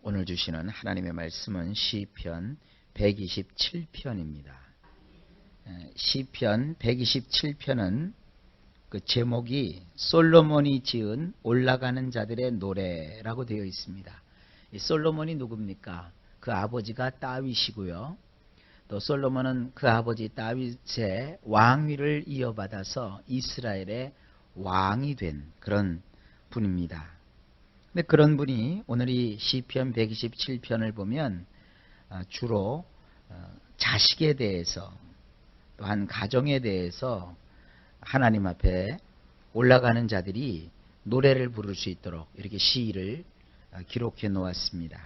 오늘 주시는 하나님의 말씀은 시편 127편입니다. 시편 127편은 그 제목이 솔로몬이 지은 올라가는 자들의 노래라고 되어 있습니다. 이 솔로몬이 누굽니까? 그 아버지가 다윗이고요. 또 솔로몬은 그 아버지 다윗의 왕위를 이어받아서 이스라엘의 왕이 된 그런 분입니다. 근데 그런 분이 오늘 이 시편 127편을 보면 주로 자식에 대해서 또한 가정에 대해서 하나님 앞에 올라가는 자들이 노래를 부를 수 있도록 이렇게 시를 기록해 놓았습니다.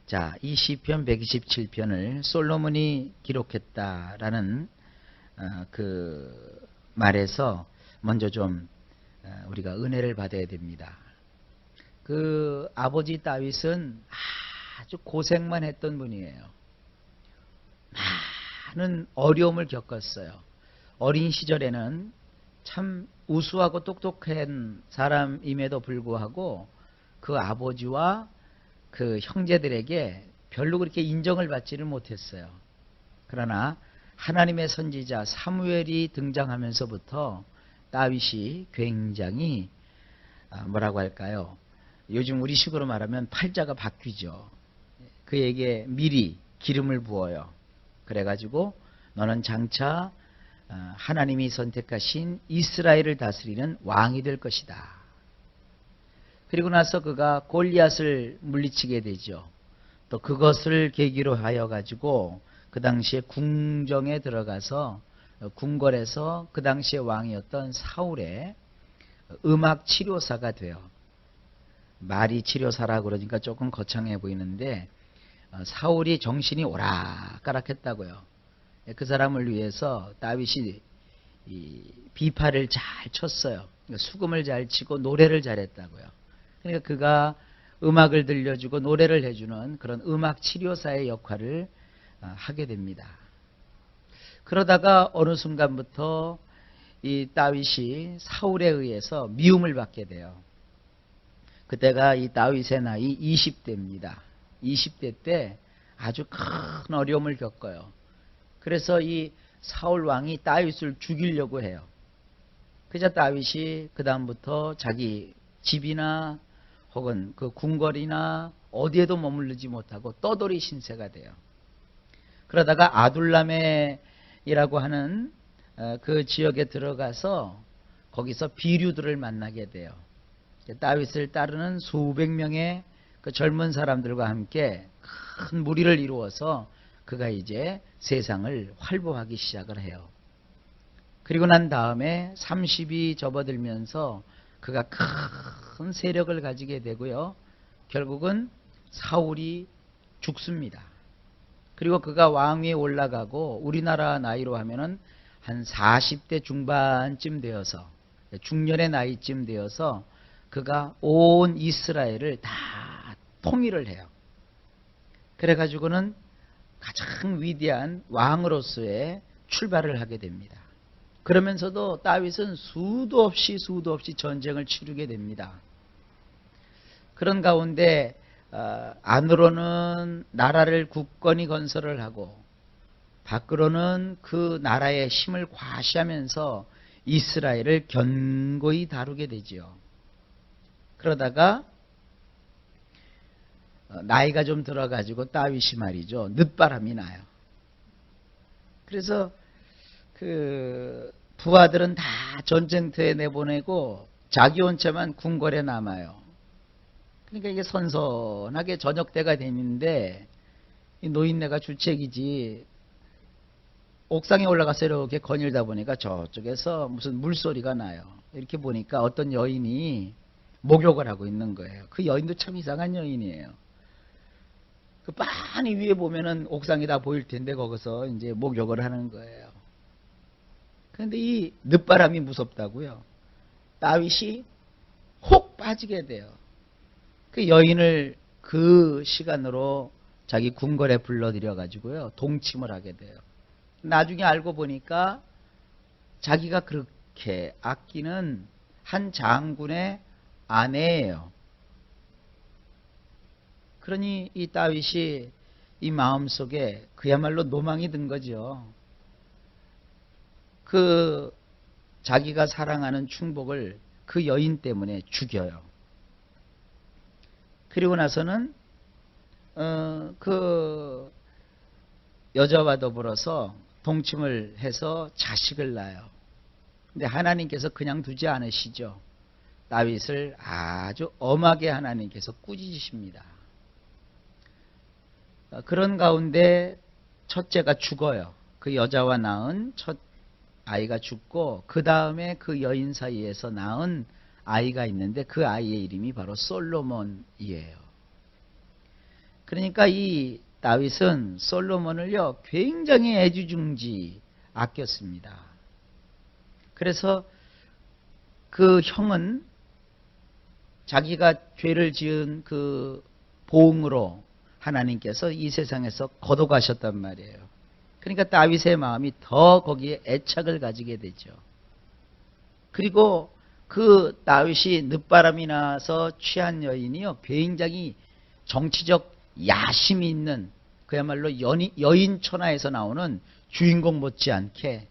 자, 이 시편 127편을 솔로몬이 기록했다라는 그 말에서 먼저 좀 우리가 은혜를 받아야 됩니다. 그 아버지 다윗은 아주 고생만 했던 분이에요. 많은 어려움을 겪었어요. 어린 시절에는 참 우수하고 똑똑한 사람임에도 불구하고 그 아버지와 그 형제들에게 별로 그렇게 인정을 받지를 못했어요. 그러나 하나님의 선지자 사무엘이 등장하면서부터 다윗이 굉장히 뭐라고 할까요? 요즘 우리식으로 말하면 팔자가 바뀌죠. 그에게 미리 기름을 부어요. 그래가지고 너는 장차 하나님이 선택하신 이스라엘을 다스리는 왕이 될 것이다. 그리고 나서 그가 골리앗을 물리치게 되죠. 또 그것을 계기로 하여 가지고 그 당시에 궁정에 들어가서 궁궐에서 그 당시에 왕이었던 사울의 음악 치료사가 돼요. 말이 치료사라 그러니까 조금 거창해 보이는데 사울이 정신이 오락가락했다고요. 그 사람을 위해서 다윗이 비파를 잘 쳤어요. 수금을 잘 치고 노래를 잘했다고요. 그러니까 그가 음악을 들려주고 노래를 해주는 그런 음악 치료사의 역할을 하게 됩니다. 그러다가 어느 순간부터 이 다윗이 사울에 의해서 미움을 받게 돼요. 그때가 이 다윗의 나이 20대입니다. 20대 때 아주 큰 어려움을 겪어요. 그래서 이 사울 왕이 다윗을 죽이려고 해요. 그래서 다윗이 그 다음부터 자기 집이나 혹은 그 궁궐이나 어디에도 머무르지 못하고 떠돌이 신세가 돼요. 그러다가 아둘람이라고 하는 그 지역에 들어가서 거기서 비류들을 만나게 돼요. 다윗을 따르는 수백 명의 그 젊은 사람들과 함께 큰 무리를 이루어서 그가 이제 세상을 활보하기 시작을 해요. 그리고 난 다음에 30이 접어들면서 그가 큰 세력을 가지게 되고요. 결국은 사울이 죽습니다. 그리고 그가 왕위에 올라가고 우리나라 나이로 하면은 한 40대 중반쯤 되어서 중년의 나이쯤 되어서 그가 온 이스라엘을 다 통일을 해요. 그래가지고는 가장 위대한 왕으로서의 출발을 하게 됩니다. 그러면서도 다윗은 수도 없이 전쟁을 치르게 됩니다. 그런 가운데 안으로는 나라를 굳건히 건설을 하고 밖으로는 그 나라의 힘을 과시하면서 이스라엘을 견고히 다루게 되지요. 그러다가 나이가 좀 들어가지고 다윗이 말이죠. 늦바람이 나요. 그래서 그 부하들은 다 전쟁터에 내보내고 자기 혼자만 궁궐에 남아요. 그러니까 이게 선선하게 저녁 때가 되는데 이 노인네가 주책이지 옥상에 올라가서 이렇게 거닐다 보니까 저쪽에서 무슨 물소리가 나요. 이렇게 보니까 어떤 여인이 목욕을 하고 있는 거예요. 그 여인도 참 이상한 여인이에요. 그 빤히 위에 보면은 옥상이 다 보일 텐데 거기서 이제 목욕을 하는 거예요. 그런데 이 늦바람이 무섭다고요. 다윗이 혹 빠지게 돼요. 그 여인을 그 시간으로 자기 궁궐에 불러들여 가지고요. 동침을 하게 돼요. 나중에 알고 보니까 자기가 그렇게 아끼는 한 장군의 아내예요. 그러니 이 다윗이 이 마음속에 그야말로 노망이 든 거죠. 그 자기가 사랑하는 충복을 그 여인 때문에 죽여요. 그리고 나서는 그 여자와 더불어서 동침을 해서 자식을 낳아요. 근데 하나님께서 그냥 두지 않으시죠. 다윗을 아주 엄하게 하나님께서 꾸짖으십니다. 그런 가운데 첫째가 죽어요. 그 여자와 낳은 첫 아이가 죽고 그 다음에 그 여인 사이에서 낳은 아이가 있는데 그 아이의 이름이 바로 솔로몬이에요. 그러니까 이 다윗은 솔로몬을요 굉장히 애지중지 아꼈습니다. 그래서 그 형은 자기가 죄를 지은 그 보응으로 하나님께서 이 세상에서 거둬가셨단 말이에요. 그러니까 다윗의 마음이 더 거기에 애착을 가지게 되죠. 그리고 그 다윗이 늦바람이 나서 취한 여인이요 굉장히 정치적 야심이 있는 그야말로 여인 천하에서 나오는 주인공 못지않게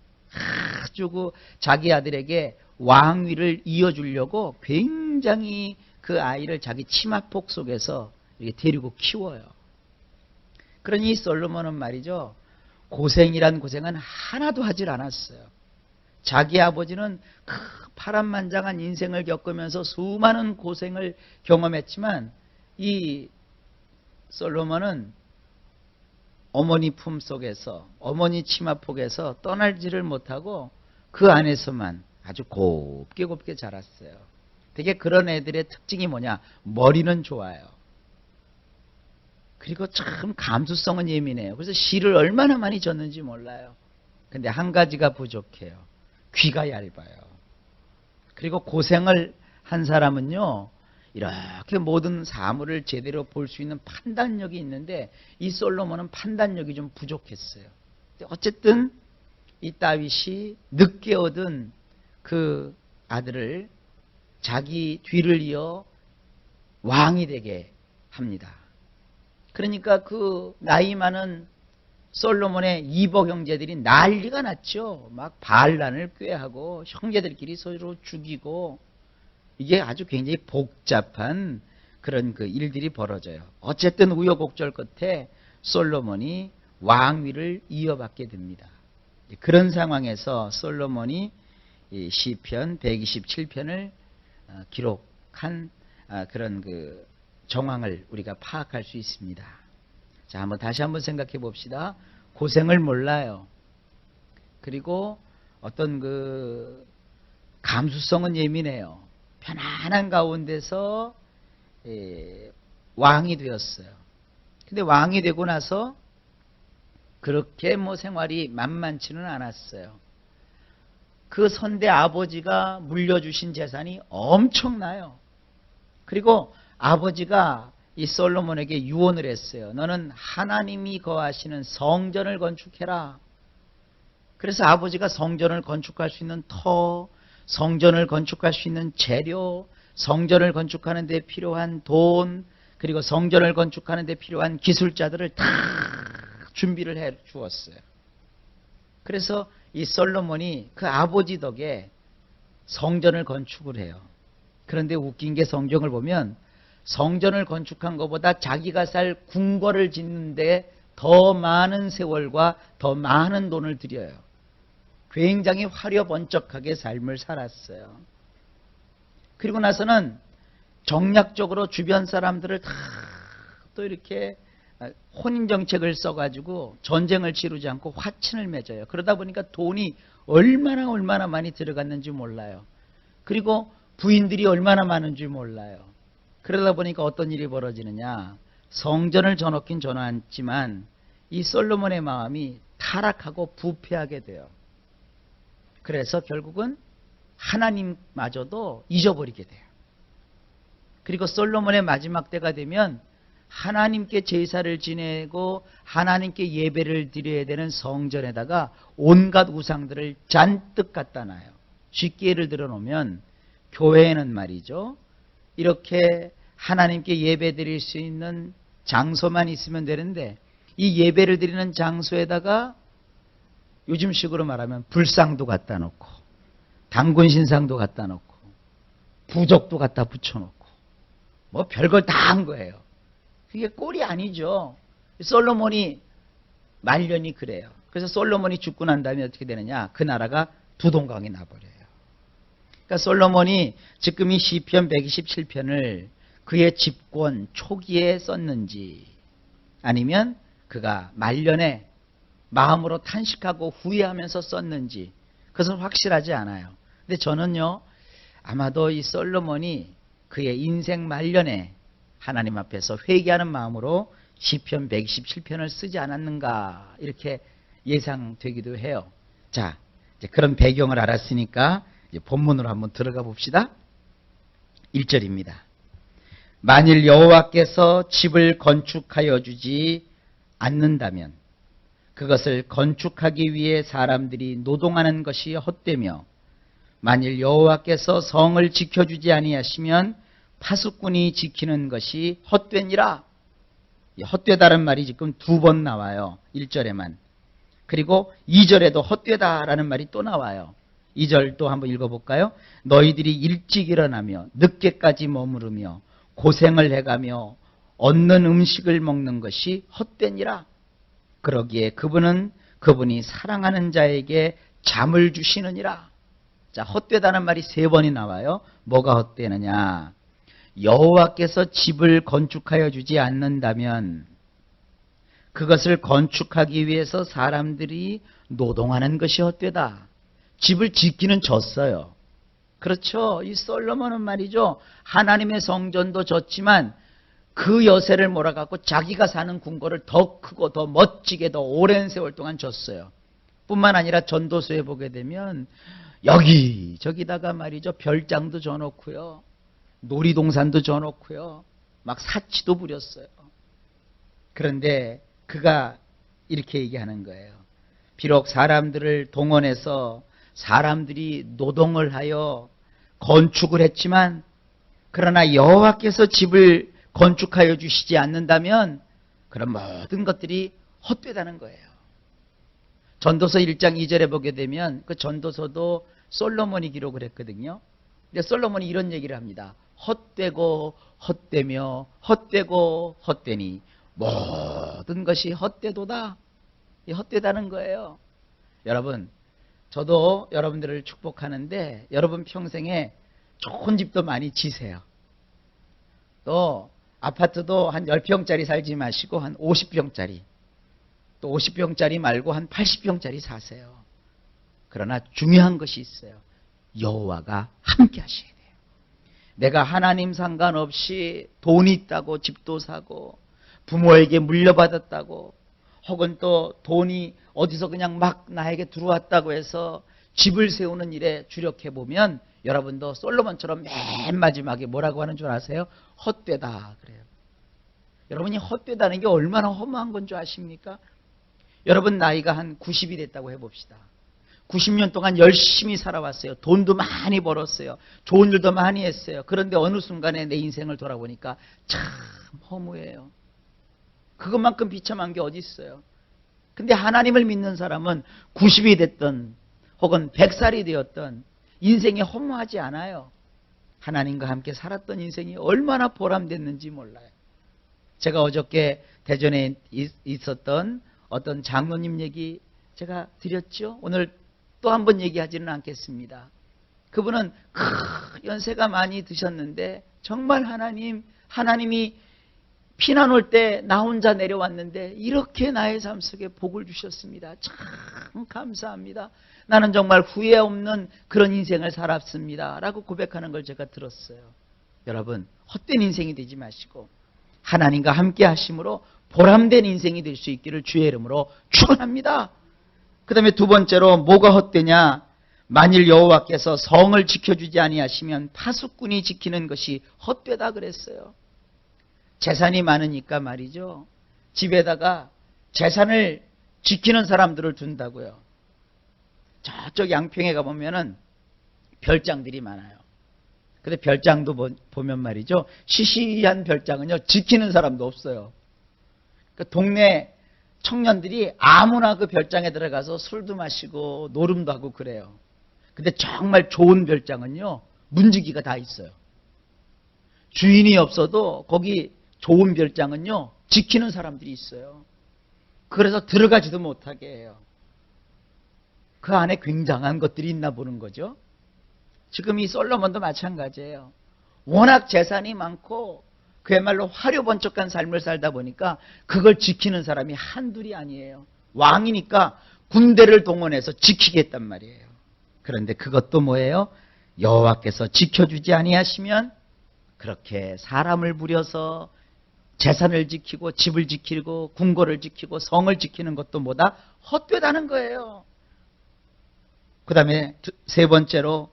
아주 그 자기 아들에게 왕위를 이어주려고 굉장히 그 아이를 자기 치마폭 속에서 이렇게 데리고 키워요. 그러니 솔로몬은 말이죠. 고생이란 고생은 하나도 하질 않았어요. 자기 아버지는 그 파란만장한 인생을 겪으면서 수많은 고생을 경험했지만 이 솔로몬은 어머니 품속에서 어머니 치마폭에서 떠날지를 못하고 그 안에서만 아주 곱게 자랐어요. 되게 그런 애들의 특징이 뭐냐? 머리는 좋아요. 그리고 참 감수성은 예민해요. 그래서 시를 얼마나 많이 줬는지 몰라요. 근데 한 가지가 부족해요. 귀가 얇아요. 그리고 고생을 한 사람은요. 이렇게 모든 사물을 제대로 볼 수 있는 판단력이 있는데 이 솔로몬은 판단력이 좀 부족했어요. 어쨌든 이 다윗이 늦게 얻은 그 아들을 자기 뒤를 이어 왕이 되게 합니다. 그러니까 그 나이 많은 솔로몬의 이복 형제들이 난리가 났죠. 막 반란을 꾀하고 형제들끼리 서로 죽이고 이게 아주 굉장히 복잡한 그런 그 일들이 벌어져요. 어쨌든 우여곡절 끝에 솔로몬이 왕위를 이어받게 됩니다. 그런 상황에서 솔로몬이 시편 127편을 기록한 그런 그 정황을 우리가 파악할 수 있습니다. 자, 다시 한번 생각해 봅시다. 고생을 몰라요. 그리고 어떤 그 감수성은 예민해요. 편안한 가운데서 왕이 되었어요. 근데 왕이 되고 나서 그렇게 생활이 만만치는 않았어요. 그 선대 아버지가 물려주신 재산이 엄청나요. 그리고 아버지가 이 솔로몬에게 유언을 했어요. 너는 하나님이 거하시는 성전을 건축해라. 그래서 아버지가 성전을 건축할 수 있는 터, 성전을 건축할 수 있는 재료, 성전을 건축하는 데 필요한 돈, 그리고 성전을 건축하는 데 필요한 기술자들을 다 준비를 해 주었어요. 그래서 이 솔로몬이 그 아버지 덕에 성전을 건축을 해요. 그런데 웃긴 게 성경을 보면 성전을 건축한 것보다 자기가 살 궁궐을 짓는데 더 많은 세월과 더 많은 돈을 들여요. 굉장히 화려번쩍하게 삶을 살았어요. 그리고 나서는 정략적으로 주변 사람들을 다 또 이렇게 혼인정책을 써가지고 전쟁을 치르지 않고 화친을 맺어요. 그러다 보니까 돈이 얼마나 많이 들어갔는지 몰라요. 그리고 부인들이 얼마나 많은지 몰라요. 그러다 보니까 어떤 일이 벌어지느냐. 성전을 전놓긴 전놨지만 이 솔로몬의 마음이 타락하고 부패하게 돼요. 그래서 결국은 하나님마저도 잊어버리게 돼요. 그리고 솔로몬의 마지막 때가 되면 하나님께 제사를 지내고 하나님께 예배를 드려야 되는 성전에다가 온갖 우상들을 잔뜩 갖다 놔요. 쉽게 예를 들어 놓으면 교회에는 말이죠. 이렇게 하나님께 예배 드릴 수 있는 장소만 있으면 되는데 이 예배를 드리는 장소에다가 요즘식으로 말하면 불상도 갖다 놓고 단군 신상도 갖다 놓고 부적도 갖다 붙여놓고 뭐 별걸 다 한 거예요. 그게 꼴이 아니죠. 솔로몬이 말년이 그래요. 그래서 솔로몬이 죽고 난 다음에 어떻게 되느냐? 그 나라가 두동강이 나버려요. 그러니까 솔로몬이 지금 이 시편 127편을 그의 집권 초기에 썼는지 아니면 그가 말년에 마음으로 탄식하고 후회하면서 썼는지 그것은 확실하지 않아요. 근데 저는요, 아마도 이 솔로몬이 그의 인생 말년에 하나님 앞에서 회개하는 마음으로 시편 127편을 쓰지 않았는가 이렇게 예상되기도 해요. 자, 이제 그런 배경을 알았으니까 이제 본문으로 한번 들어가 봅시다. 1절입니다. 만일 여호와께서 집을 건축하여 주지 않는다면 그것을 건축하기 위해 사람들이 노동하는 것이 헛되며 만일 여호와께서 성을 지켜주지 아니하시면 파수꾼이 지키는 것이 헛되니라. 헛되다는 말이 지금 2번 나와요. 1절에만. 그리고 2절에도 헛되다라는 말이 또 나와요. 2절 또 한번 읽어볼까요? 너희들이 일찍 일어나며 늦게까지 머무르며 고생을 해가며 얻는 음식을 먹는 것이 헛되니라. 그러기에 그분이 사랑하는 자에게 잠을 주시느니라. 자, 헛되다는 말이 3번이 나와요. 뭐가 헛되느냐? 여호와께서 집을 건축하여 주지 않는다면 그것을 건축하기 위해서 사람들이 노동하는 것이 헛되다. 집을 짓기는 졌어요. 그렇죠. 이 솔로몬은 말이죠. 하나님의 성전도 졌지만 그 여세를 몰아갖고 자기가 사는 궁궐을 더 크고 더 멋지게 더 오랜 세월 동안 졌어요. 뿐만 아니라 전도서에 보게 되면 여기저기다가 말이죠. 별장도 져놓고요. 놀이동산도 져놓고요. 막 사치도 부렸어요. 그런데 그가 이렇게 얘기하는 거예요. 비록 사람들을 동원해서 사람들이 노동을 하여 건축을 했지만 그러나 여호와께서 집을 건축하여 주시지 않는다면 그런 모든 것들이 헛되다는 거예요. 전도서 1장 2절에 보게 되면 그 전도서도 솔로몬이 기록을 했거든요. 근데 솔로몬이 이런 얘기를 합니다. 헛되고 헛되며 헛되고 헛되니 모든 것이 헛되도다. 헛되다는 거예요. 여러분, 저도 여러분들을 축복하는데 여러분 평생에 좋은 집도 많이 지세요. 또 아파트도 한 10평짜리 살지 마시고 한 50평짜리, 또 50평짜리 말고 한 80평짜리 사세요. 그러나 중요한 것이 있어요. 여호와가 함께 하셔야 돼요. 내가 하나님 상관없이 돈이 있다고 집도 사고 부모에게 물려받았다고 혹은 또 돈이 어디서 그냥 막 나에게 들어왔다고 해서 집을 세우는 일에 주력해보면 여러분도 솔로몬처럼 맨 마지막에 뭐라고 하는 줄 아세요? 헛되다 그래요. 여러분이 헛되다는 게 얼마나 허무한 건 줄 아십니까? 여러분 나이가 한 90이 됐다고 해봅시다. 90년 동안 열심히 살아왔어요. 돈도 많이 벌었어요. 좋은 일도 많이 했어요. 그런데 어느 순간에 내 인생을 돌아보니까 참 허무해요. 그것만큼 비참한 게 어디 있어요. 근데 하나님을 믿는 사람은 90이 됐든 혹은 100살이 되었든 인생이 허무하지 않아요. 하나님과 함께 살았던 인생이 얼마나 보람됐는지 몰라요. 제가 어저께 대전에 있었던 어떤 장로님 얘기 제가 드렸죠. 오늘 또 한 번 얘기하지는 않겠습니다. 그분은 연세가 많이 드셨는데 정말 하나님이 피난 올 때 나 혼자 내려왔는데 이렇게 나의 삶 속에 복을 주셨습니다. 참 감사합니다. 나는 정말 후회 없는 그런 인생을 살았습니다. 라고 고백하는 걸 제가 들었어요. 여러분, 헛된 인생이 되지 마시고 하나님과 함께 하심으로 보람된 인생이 될 수 있기를 주의 이름으로 축원합니다. 그 다음에 2번째로 뭐가 헛되냐? 만일 여호와께서 성을 지켜주지 아니하시면 파수꾼이 지키는 것이 헛되다 그랬어요. 재산이 많으니까 말이죠. 집에다가 재산을 지키는 사람들을 둔다고요. 저쪽 양평에 가보면은 별장들이 많아요. 근데 별장도 보면 말이죠. 시시한 별장은요, 지키는 사람도 없어요. 그 동네 청년들이 아무나 그 별장에 들어가서 술도 마시고 노름도 하고 그래요. 근데 정말 좋은 별장은요, 문지기가 다 있어요. 주인이 없어도 거기 좋은 별장은요, 지키는 사람들이 있어요. 그래서 들어가지도 못하게 해요. 그 안에 굉장한 것들이 있나 보는 거죠. 지금 이 솔로몬도 마찬가지예요. 워낙 재산이 많고 그야말로 화려번쩍한 삶을 살다 보니까 그걸 지키는 사람이 한둘이 아니에요. 왕이니까 군대를 동원해서 지키겠단 말이에요. 그런데 그것도 뭐예요? 여호와께서 지켜주지 아니하시면 그렇게 사람을 부려서 재산을 지키고 집을 지키고 궁궐을 지키고 성을 지키는 것도 뭐다? 헛되다는 거예요. 그 다음에 세 번째로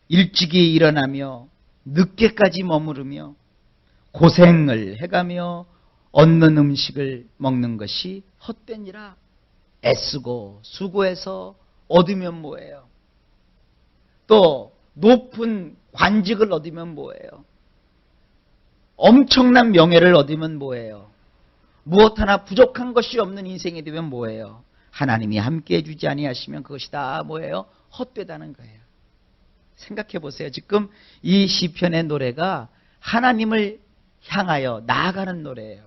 일찍이 일어나며 늦게까지 머무르며 고생을 해가며 얻는 음식을 먹는 것이 헛되니라. 애쓰고 수고해서 얻으면 뭐예요? 또 높은 관직을 얻으면 뭐예요? 엄청난 명예를 얻으면 뭐예요? 무엇 하나 부족한 것이 없는 인생이 되면 뭐예요? 하나님이 함께 해주지 아니하시면 그것이 다 뭐예요? 헛되다는 거예요. 생각해 보세요. 지금 이 시편의 노래가 하나님을 향하여 나아가는 노래예요.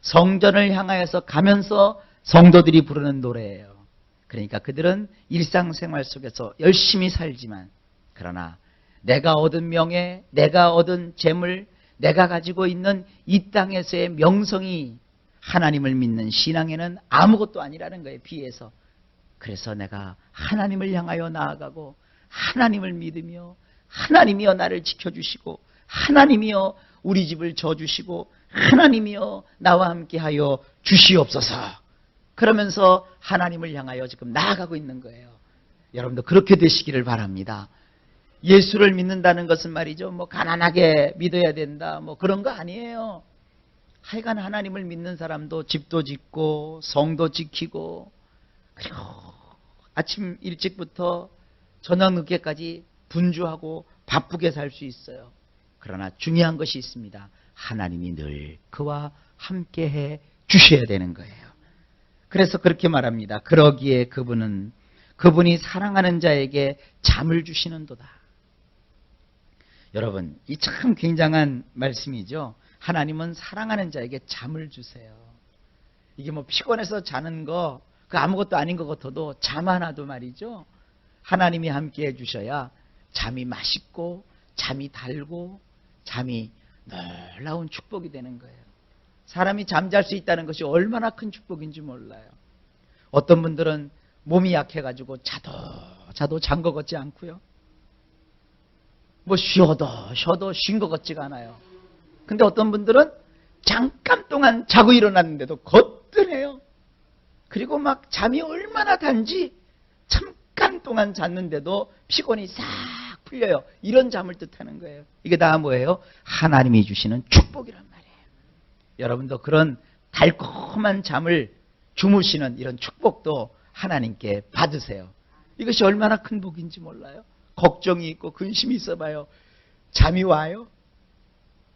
성전을 향하여서 가면서 성도들이 부르는 노래예요. 그러니까 그들은 일상생활 속에서 열심히 살지만, 그러나 내가 얻은 명예, 내가 얻은 재물, 내가 가지고 있는 이 땅에서의 명성이 하나님을 믿는 신앙에는 아무것도 아니라는 거예요. 비해서. 그래서 내가 하나님을 향하여 나아가고 하나님을 믿으며 하나님이여 나를 지켜주시고 하나님이여 우리 집을 져주시고 하나님이여 나와 함께하여 주시옵소서. 그러면서 하나님을 향하여 지금 나아가고 있는 거예요. 여러분도 그렇게 되시기를 바랍니다. 예수를 믿는다는 것은 말이죠, 뭐 가난하게 믿어야 된다 뭐 그런 거 아니에요. 하여간 하나님을 믿는 사람도 집도 짓고 성도 지키고 그리고 아침 일찍부터 저녁 늦게까지 분주하고 바쁘게 살 수 있어요. 그러나 중요한 것이 있습니다. 하나님이 늘 그와 함께해 주셔야 되는 거예요. 그래서 그렇게 말합니다. 그러기에 그분이 사랑하는 자에게 잠을 주시는도다. 여러분, 이 참 굉장한 말씀이죠. 하나님은 사랑하는 자에게 잠을 주세요. 이게 뭐 피곤해서 자는 거, 그 아무것도 아닌 것 같아도 잠 하나도 말이죠. 하나님이 함께 해주셔야 잠이 맛있고 잠이 달고 잠이 놀라운 축복이 되는 거예요. 사람이 잠잘 수 있다는 것이 얼마나 큰 축복인지 몰라요. 어떤 분들은 몸이 약해가지고 자도 잔 것 같지 않고요. 뭐 쉬어도 쉰 것 같지가 않아요. 근데 어떤 분들은 잠깐 동안 자고 일어났는데도 거뜬해요. 그리고 막 잠이 얼마나 단지 잠깐 동안 잤는데도 피곤이 싹 풀려요. 이런 잠을 뜻하는 거예요. 이게 다 뭐예요? 하나님이 주시는 축복이란 말이에요. 여러분도 그런 달콤한 잠을 주무시는 이런 축복도 하나님께 받으세요. 이것이 얼마나 큰 복인지 몰라요. 걱정이 있고 근심이 있어봐요. 잠이 와요.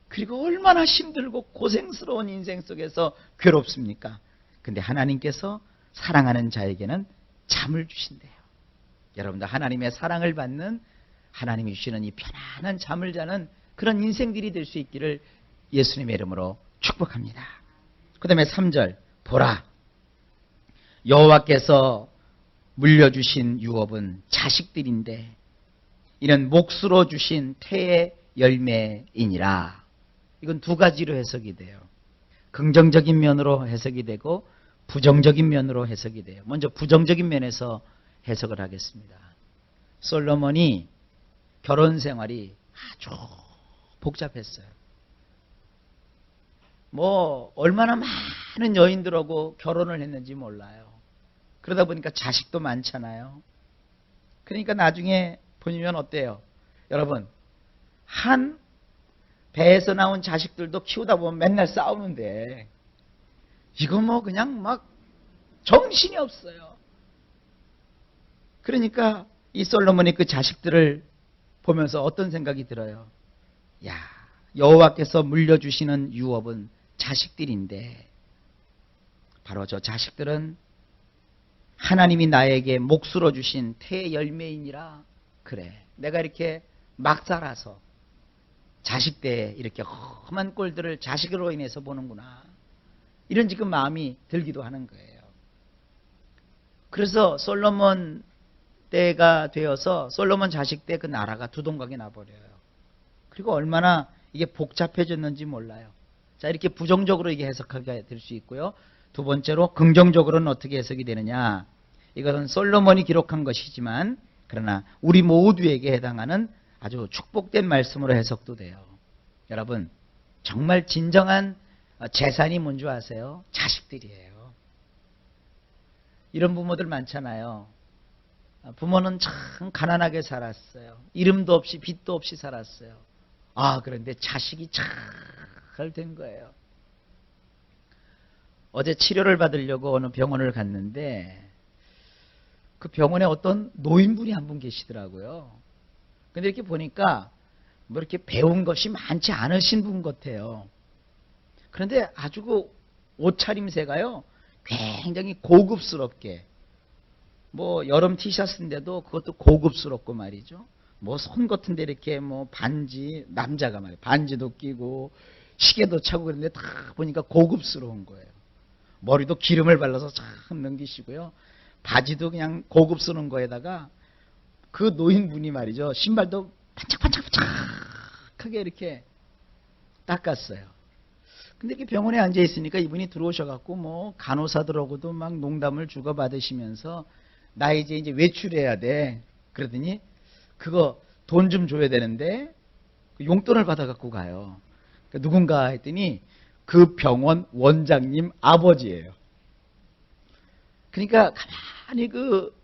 그리고 얼마나 힘들고 고생스러운 인생 속에서 괴롭습니까? 근데 하나님께서 사랑하는 자에게는 잠을 주신대요. 여러분들 하나님의 사랑을 받는, 하나님이 주시는 이 편안한 잠을 자는 그런 인생들이 될 수 있기를 예수님의 이름으로 축복합니다. 그 다음에 3절, 보라, 여호와께서 물려주신 유업은 자식들인데 이는 몫으로 주신 태의 열매이니라. 이건 두 가지로 해석이 돼요. 긍정적인 면으로 해석이 되고 부정적인 면으로 해석이 돼요. 먼저 부정적인 면에서 해석을 하겠습니다. 솔로몬이 결혼 생활이 아주 복잡했어요. 뭐 얼마나 많은 여인들하고 결혼을 했는지 몰라요. 그러다 보니까 자식도 많잖아요. 그러니까 나중에 보시면 어때요? 여러분, 한 배에서 나온 자식들도 키우다 보면 맨날 싸우는데 이거 뭐 그냥 막 정신이 없어요. 그러니까 이 솔로몬이 그 자식들을 보면서 어떤 생각이 들어요? 여호와께서 물려주시는 유업은 자식들인데 바로 저 자식들은 하나님이 나에게 몫으로 주신 태열매이니라. 그래, 내가 이렇게 막 자라서 자식 때 이렇게 험한 꼴들을 자식으로 인해서 보는구나, 이런 지금 마음이 들기도 하는 거예요. 그래서 솔로몬 때가 되어서 솔로몬 자식 때 그 나라가 두동강에 나버려요. 그리고 얼마나 이게 복잡해졌는지 몰라요. 자, 이렇게 부정적으로 이게 해석하게 될 수 있고요. 두 번째로 긍정적으로는 어떻게 해석이 되느냐. 이것은 솔로몬이 기록한 것이지만 그러나 우리 모두에게 해당하는 아주 축복된 말씀으로 해석도 돼요. 여러분, 정말 진정한 재산이 뭔지 아세요? 자식들이에요. 이런 부모들 많잖아요. 부모는 참 가난하게 살았어요. 이름도 없이 빚도 없이 살았어요. 그런데 자식이 잘 된 거예요. 어제 치료를 받으려고 어느 병원을 갔는데 그 병원에 어떤 노인분이 한 분 계시더라고요. 근데 이렇게 보니까 뭐 이렇게 배운 것이 많지 않으신 분 같아요. 그런데 아주 그 옷차림새가요, 굉장히 고급스럽게, 뭐 여름 티셔츠인데도 그것도 고급스럽고 말이죠. 뭐 손 같은 데 이렇게 뭐 반지, 남자가 말이에요, 반지도 끼고 시계도 차고 그런데 다 보니까 고급스러운 거예요. 머리도 기름을 발라서 참 넘기시고요. 바지도 그냥 고급스러운 거에다가 그 노인분이 말이죠, 신발도 반짝반짝반짝하게 이렇게 닦았어요. 근데 이렇게 병원에 앉아 있으니까 이분이 들어오셔갖고 뭐 간호사들하고도 막 농담을 주고받으시면서 나 이제 외출해야 돼. 그러더니 그거 돈 좀 줘야 되는데 용돈을 받아갖고 가요. 그러니까 누군가 했더니 그 병원 원장님 아버지예요. 그러니까 가만히 그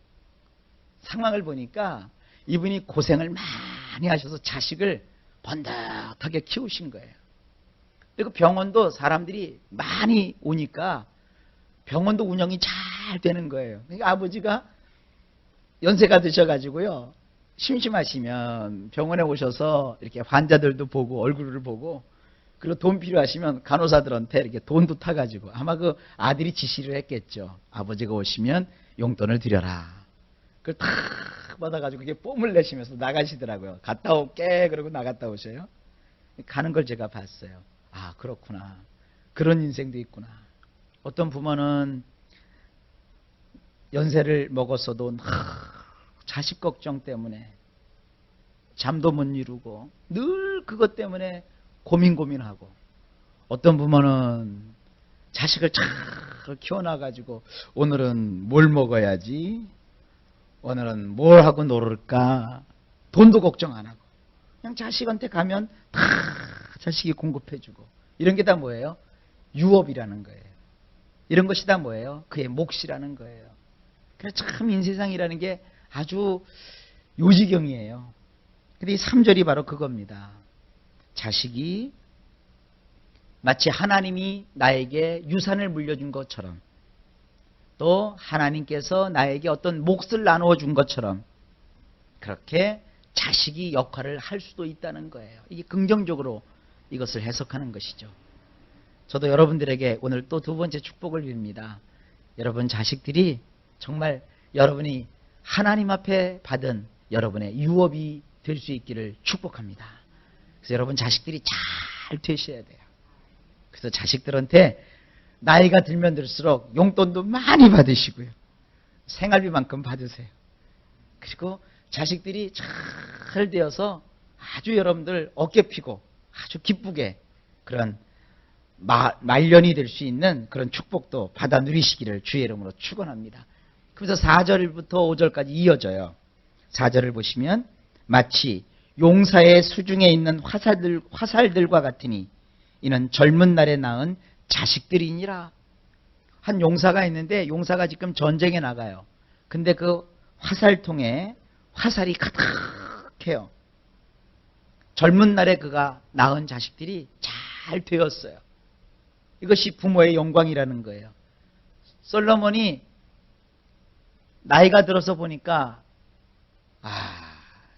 상황을 보니까 이분이 고생을 많이 하셔서 자식을 번듯하게 키우신 거예요. 그리고 병원도 사람들이 많이 오니까 병원도 운영이 잘 되는 거예요. 그러니까 아버지가 연세가 드셔가지고요, 심심하시면 병원에 오셔서 이렇게 환자들도 보고 얼굴을 보고, 그리고 돈 필요하시면 간호사들한테 이렇게 돈도 타가지고, 아마 그 아들이 지시를 했겠죠. 아버지가 오시면 용돈을 드려라. 그걸 탁 받아가지고 이렇게 뽐을 내시면서 나가시더라고요. 갔다 올게 그러고 나갔다 오셔요. 가는 걸 제가 봤어요. 그렇구나. 그런 인생도 있구나. 어떤 부모는 연세를 먹었어도 자식 걱정 때문에 잠도 못 이루고 늘 그것 때문에 고민하고, 어떤 부모는 자식을 잘 키워놔가지고 오늘은 뭘 먹어야지, 오늘은 뭘 하고 놀을까, 돈도 걱정 안 하고 그냥 자식한테 가면 다 자식이 공급해주고, 이런 게 다 뭐예요? 유업이라는 거예요. 이런 것이 다 뭐예요? 그의 몫이라는 거예요. 그래서 참 인세상이라는 게 아주 요지경이에요. 근데 이 3절이 바로 그겁니다. 자식이 마치 하나님이 나에게 유산을 물려준 것처럼, 또 하나님께서 나에게 어떤 몫을 나누어 준 것처럼 그렇게 자식이 역할을 할 수도 있다는 거예요. 이게 긍정적으로 이것을 해석하는 것이죠. 저도 여러분들에게 오늘 또 두 번째 축복을 빕니다. 여러분 자식들이 정말 여러분이 하나님 앞에 받은 여러분의 유업이 될 수 있기를 축복합니다. 그래서 여러분 자식들이 잘 되셔야 돼요. 그래서 자식들한테 나이가 들면 들수록 용돈도 많이 받으시고요, 생활비만큼 받으세요. 그리고 자식들이 잘 되어서 아주 여러분들 어깨 피고 아주 기쁘게 그런 말년이 될 수 있는 그런 축복도 받아 누리시기를 주의 이름으로 축원합니다. 그래서 4절부터 5절까지 이어져요. 4절을 보시면 마치 용사의 수중에 있는 화살들과 같으니 이는 젊은 날에 낳은 자식들이니라. 한 용사가 있는데 용사가 지금 전쟁에 나가요. 근데 그 화살통에 화살이 가득해요. 젊은 날에 그가 낳은 자식들이 잘 되었어요. 이것이 부모의 영광이라는 거예요. 솔로몬이 나이가 들어서 보니까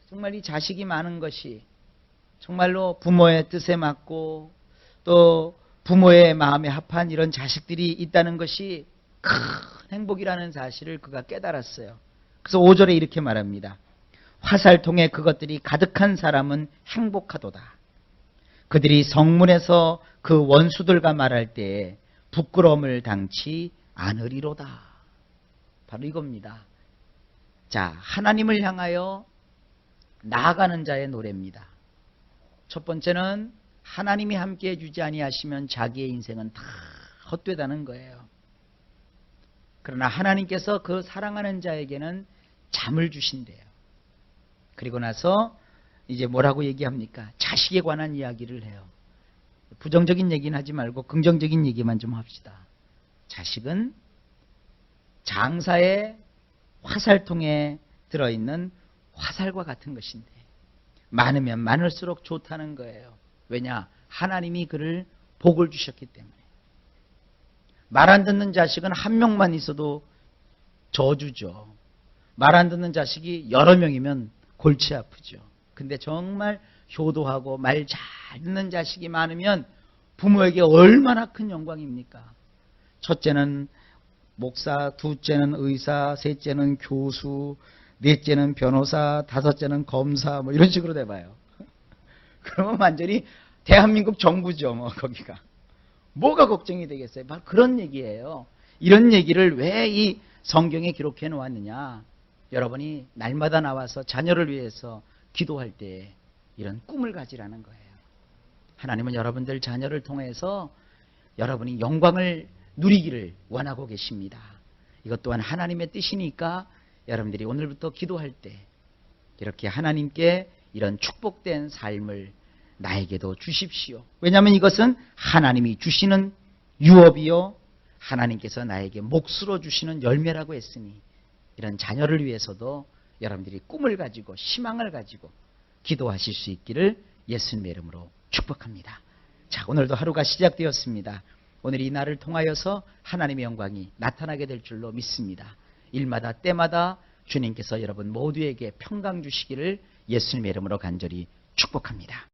정말 이 자식이 많은 것이 정말로 부모의 뜻에 맞고 또 부모의 마음에 합한 이런 자식들이 있다는 것이 큰 행복이라는 사실을 그가 깨달았어요. 그래서 5절에 이렇게 말합니다. 화살통에 그것들이 가득한 사람은 행복하도다. 그들이 성문에서 그 원수들과 말할 때에 부끄러움을 당치 않으리로다. 바로 이겁니다. 자, 하나님을 향하여 나아가는 자의 노래입니다. 첫 번째는 하나님이 함께해 주지 아니하시면 자기의 인생은 다 헛되다는 거예요. 그러나 하나님께서 그 사랑하는 자에게는 잠을 주신대요. 그리고 나서 이제 뭐라고 얘기합니까? 자식에 관한 이야기를 해요. 부정적인 얘기는 하지 말고 긍정적인 얘기만 좀 합시다. 자식은 장사의 화살통에 들어있는 화살과 같은 것인데 많으면 많을수록 좋다는 거예요. 왜냐? 하나님이 그를 복을 주셨기 때문에. 말 안 듣는 자식은 한 명만 있어도 저주죠. 말 안 듣는 자식이 여러 명이면 골치 아프죠. 근데 정말 효도하고 말 잘 듣는 자식이 많으면 부모에게 얼마나 큰 영광입니까? 첫째는 목사, 둘째는 의사, 셋째는 교수, 넷째는 변호사, 다섯째는 검사, 뭐 이런 식으로 돼봐요. 그러면 완전히 대한민국 정부죠, 뭐 거기가. 뭐가 걱정이 되겠어요? 바로 그런 얘기예요. 이런 얘기를 왜 이 성경에 기록해 놓았느냐? 여러분이 날마다 나와서 자녀를 위해서 기도할 때 이런 꿈을 가지라는 거예요. 하나님은 여러분들 자녀를 통해서 여러분이 영광을 누리기를 원하고 계십니다. 이것 또한 하나님의 뜻이니까 여러분들이 오늘부터 기도할 때 이렇게 하나님께 이런 축복된 삶을 나에게도 주십시오. 왜냐하면 이것은 하나님이 주시는 유업이요 하나님께서 나에게 몫으로 주시는 열매라고 했으니 이런 자녀를 위해서도 여러분들이 꿈을 가지고 희망을 가지고 기도하실 수 있기를 예수님의 이름으로 축복합니다. 자, 오늘도 하루가 시작되었습니다. 오늘 이 날을 통하여서 하나님의 영광이 나타나게 될 줄로 믿습니다. 일마다 때마다 주님께서 여러분 모두에게 평강 주시기를 예수님의 이름으로 간절히 축복합니다.